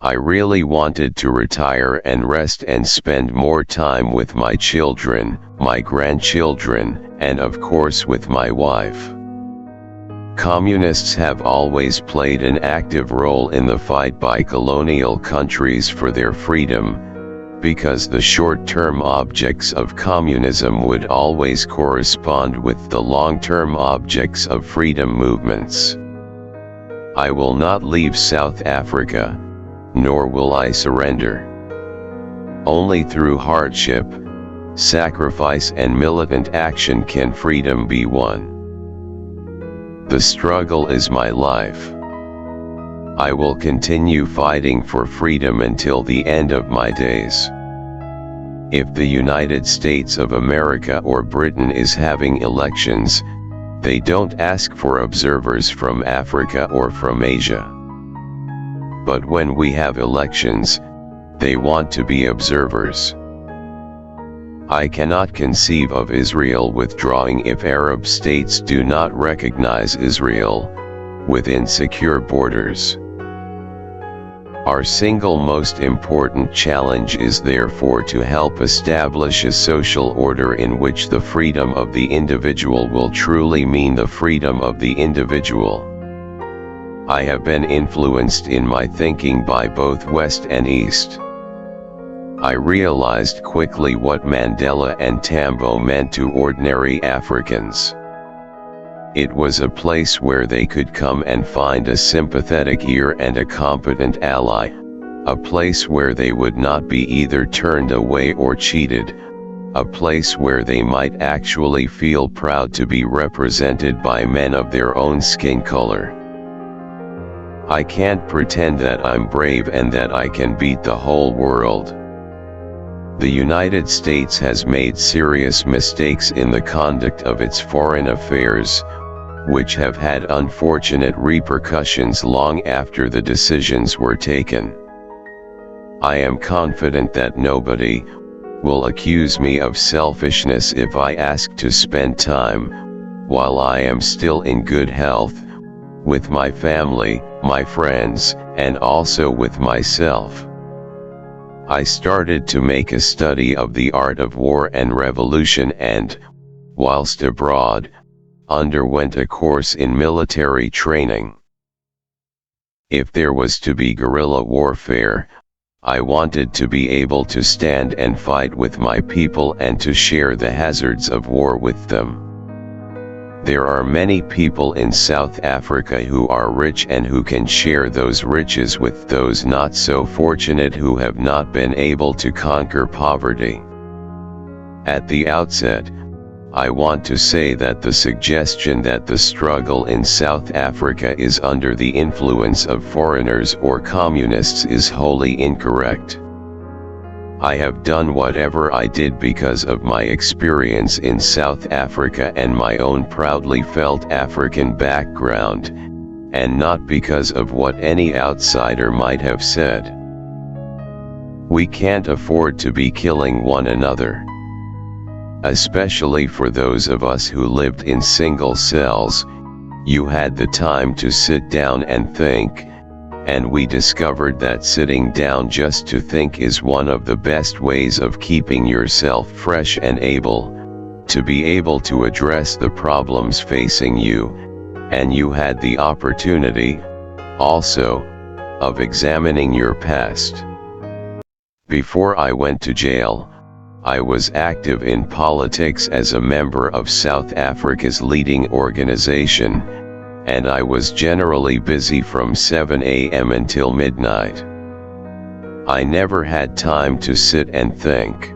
I really wanted to retire and rest and spend more time with my children, my grandchildren, and of course with my wife. Communists have always played an active role in the fight by colonial countries for their freedom, because the short-term objects of communism would always correspond with the long-term objects of freedom movements. I will not leave South Africa, nor will I surrender. Only through hardship, sacrifice and militant action can freedom be won. The struggle is my life. I will continue fighting for freedom until the end of my days. If the United States of America or Britain is having elections, they don't ask for observers from Africa or from Asia. But when we have elections, they want to be observers. I cannot conceive of Israel withdrawing if Arab states do not recognize Israel, within secure borders. Our single most important challenge is therefore to help establish a social order in which the freedom of the individual will truly mean the freedom of the individual. I have been influenced in my thinking by both West and East. I realized quickly what Mandela and Tambo meant to ordinary Africans. It was a place where they could come and find a sympathetic ear and a competent ally, a place where they would not be either turned away or cheated, a place where they might actually feel proud to be represented by men of their own skin color. I can't pretend that I'm brave and that I can beat the whole world. The United States has made serious mistakes in the conduct of its foreign affairs, which have had unfortunate repercussions long after the decisions were taken. I am confident that nobody will accuse me of selfishness if I ask to spend time, while I am still in good health, with my family, my friends, and also with myself. I started to make a study of the art of war and revolution and, whilst abroad, underwent a course in military training. If there was to be guerrilla warfare, I wanted to be able to stand and fight with my people and to share the hazards of war with them. There are many people in South Africa who are rich and who can share those riches with those not so fortunate who have not been able to conquer poverty. At the outset, I want to say that the suggestion that the struggle in South Africa is under the influence of foreigners or communists is wholly incorrect. I have done whatever I did because of my experience in South Africa and my own proudly felt African background, and not because of what any outsider might have said. We can't afford to be killing one another. Especially for those of us who lived in single cells, you had the time to sit down and think, and we discovered that sitting down just to think is one of the best ways of keeping yourself fresh and able to address the problems facing you, and you had the opportunity, also, of examining your past. Before I went to jail, I was active in politics as a member of South Africa's leading organization, and I was generally busy from 7 a.m. until midnight. I never had time to sit and think.